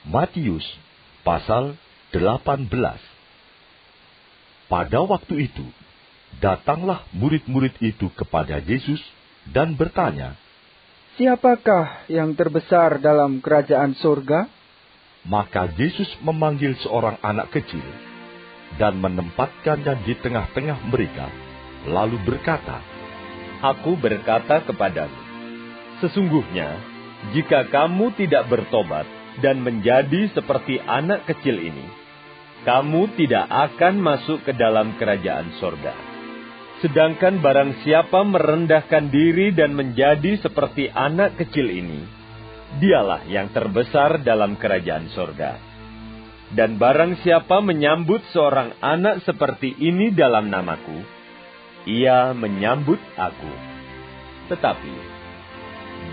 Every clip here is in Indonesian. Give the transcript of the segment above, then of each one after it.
Matius pasal 18. Pada waktu itu, datanglah murid-murid itu kepada Yesus dan bertanya, "Siapakah yang terbesar dalam kerajaan surga?" Maka Yesus memanggil seorang anak kecil dan menempatkannya di tengah-tengah mereka, lalu berkata, Aku berkata kepadamu, sesungguhnya, jika kamu tidak bertobat dan menjadi seperti anak kecil ini, kamu tidak akan masuk ke dalam kerajaan sorga. Sedangkan barang siapa merendahkan diri dan menjadi seperti anak kecil ini, dialah yang terbesar dalam kerajaan sorga. Dan barang siapa menyambut seorang anak seperti ini dalam namaku, ia menyambut aku. Tetapi,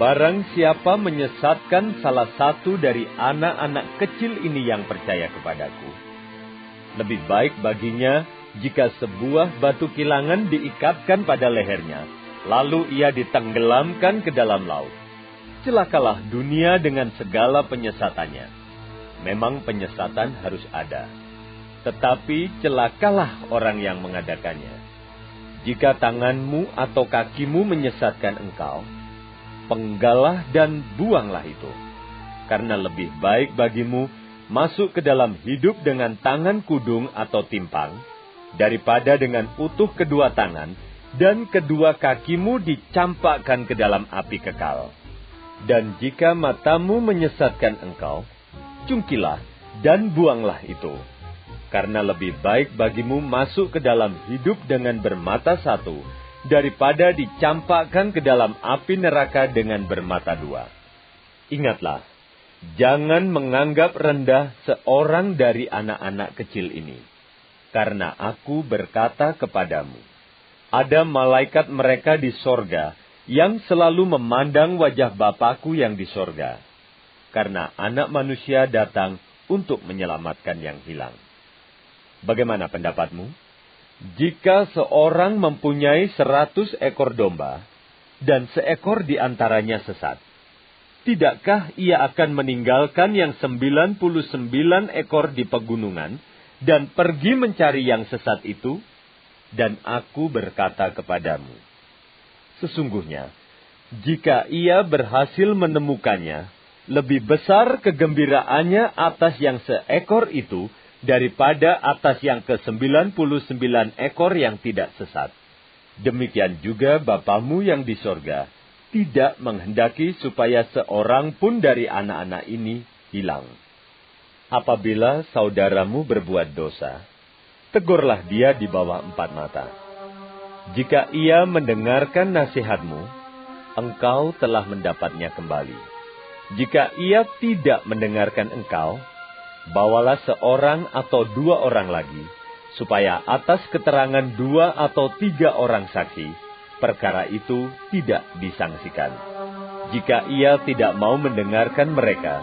barang siapa menyesatkan salah satu dari anak-anak kecil ini yang percaya kepadaku, lebih baik baginya jika sebuah batu kilangan diikatkan pada lehernya, lalu ia ditenggelamkan ke dalam laut. Celakalah dunia dengan segala penyesatannya. Memang penyesatan harus ada, tetapi celakalah orang yang mengadakannya. Jika tanganmu atau kakimu menyesatkan engkau, penggalah dan buanglah itu. Karena lebih baik bagimu masuk ke dalam hidup dengan tangan kudung atau timpang, daripada dengan utuh kedua tangan dan kedua kakimu dicampakkan ke dalam api kekal. Dan jika matamu menyesatkan engkau, cungkilah dan buanglah itu. Karena lebih baik bagimu masuk ke dalam hidup dengan bermata satu, daripada dicampakkan ke dalam api neraka dengan bermata dua. Ingatlah, jangan menganggap rendah seorang dari anak-anak kecil ini. Karena aku berkata kepadamu, ada malaikat mereka di sorga yang selalu memandang wajah Bapa-Ku yang di sorga. Karena anak manusia datang untuk menyelamatkan yang hilang. Bagaimana pendapatmu? Jika seorang mempunyai 100 ekor domba, dan seekor di antaranya sesat, tidakkah ia akan meninggalkan yang 99 ekor di pegunungan, dan pergi mencari yang sesat itu? Dan aku berkata kepadamu, sesungguhnya, jika ia berhasil menemukannya, lebih besar kegembiraannya atas yang seekor itu, daripada atas yang ke-99 ekor yang tidak sesat. Demikian juga Bapamu yang di sorga tidak menghendaki supaya seorang pun dari anak-anak ini hilang. Apabila saudaramu berbuat dosa, tegurlah dia di bawah 4 mata. Jika ia mendengarkan nasihatmu, engkau telah mendapatnya kembali. Jika ia tidak mendengarkan engkau, bawalah seorang atau 2 orang lagi, supaya atas keterangan 2 atau 3 orang saksi, perkara itu tidak disangsikan. Jika ia tidak mau mendengarkan mereka,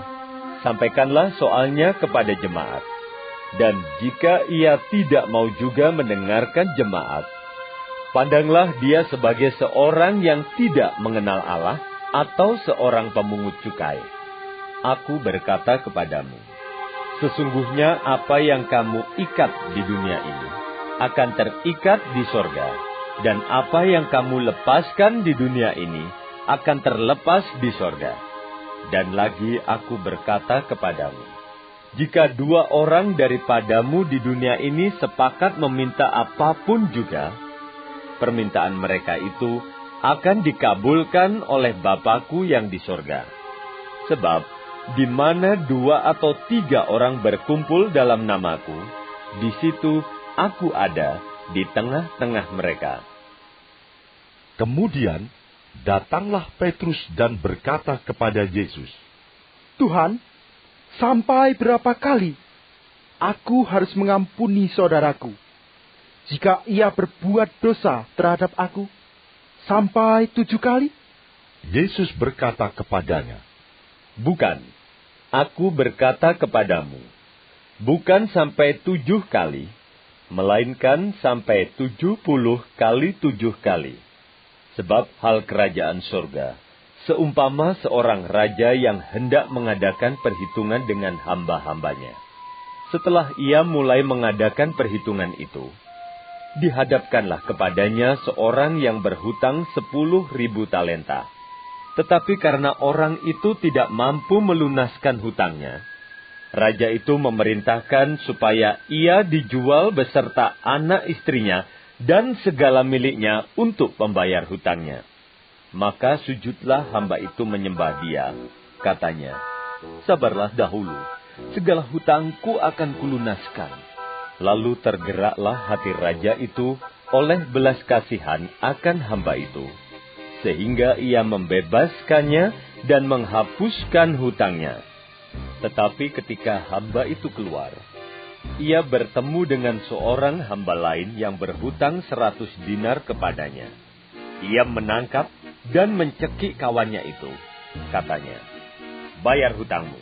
sampaikanlah soalnya kepada jemaat. Dan jika ia tidak mau juga mendengarkan jemaat, pandanglah dia sebagai seorang yang tidak mengenal Allah atau seorang pemungut cukai. Aku berkata kepadamu, sesungguhnya apa yang kamu ikat di dunia ini akan terikat di sorga, dan apa yang kamu lepaskan di dunia ini akan terlepas di sorga. Dan lagi aku berkata kepadamu, jika 2 orang daripadamu di dunia ini sepakat meminta apapun juga, permintaan mereka itu akan dikabulkan oleh Bapa-Ku yang di sorga. Sebab, di mana 2 atau 3 orang berkumpul dalam namaku, di situ aku ada di tengah-tengah mereka. Kemudian datanglah Petrus dan berkata kepada Yesus, "Tuhan, sampai berapa kali aku harus mengampuni saudaraku, jika ia berbuat dosa terhadap aku? Sampai 7 kali?" Yesus berkata kepadanya, Bukan, aku berkata kepadamu, bukan sampai 7 kali, melainkan sampai 70 kali 7 kali. Sebab hal kerajaan surga seumpama seorang raja yang hendak mengadakan perhitungan dengan hamba-hambanya. Setelah ia mulai mengadakan perhitungan itu, dihadapkanlah kepadanya seorang yang berhutang 10.000 talenta. Tetapi karena orang itu tidak mampu melunaskan hutangnya, raja itu memerintahkan supaya ia dijual beserta anak istrinya dan segala miliknya untuk membayar hutangnya. Maka sujudlah hamba itu menyembah dia. Katanya, sabarlah dahulu, segala hutangku akan kulunaskan. Lalu tergeraklah hati raja itu oleh belas kasihan akan hamba itu, sehingga ia membebaskannya dan menghapuskan hutangnya. Tetapi ketika hamba itu keluar, ia bertemu dengan seorang hamba lain yang berhutang 100 dinar kepadanya. Ia menangkap dan mencekik kawannya itu. Katanya, bayar hutangmu.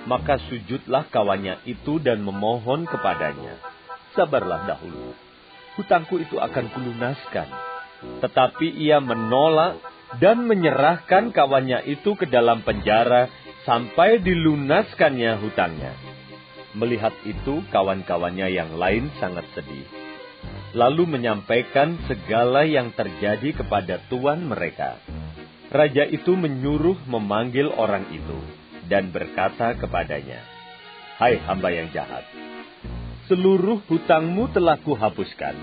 Maka sujudlah kawannya itu dan memohon kepadanya, sabarlah dahulu, hutangku itu akan kulunaskan. Tetapi ia menolak dan menyerahkan kawannya itu ke dalam penjara sampai dilunaskannya hutangnya. Melihat itu, kawan-kawannya yang lain sangat sedih, lalu menyampaikan segala yang terjadi kepada tuan mereka. Raja itu menyuruh memanggil orang itu dan berkata kepadanya, "Hai hamba yang jahat, seluruh hutangmu telah kuhapuskan,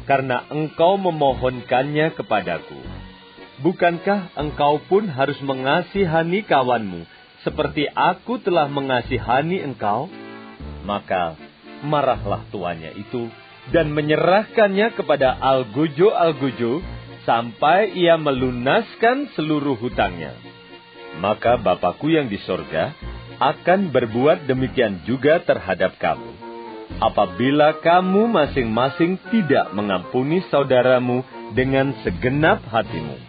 karena engkau memohonkannya kepadaku. Bukankah engkau pun harus mengasihani kawanmu, seperti aku telah mengasihani engkau?" Maka marahlah tuannya itu, dan menyerahkannya kepada algojo-algojo, sampai ia melunaskan seluruh hutangnya. Maka Bapakku yang di sorga akan berbuat demikian juga terhadap kamu, apabila kamu masing-masing tidak mengampuni saudaramu dengan segenap hatimu.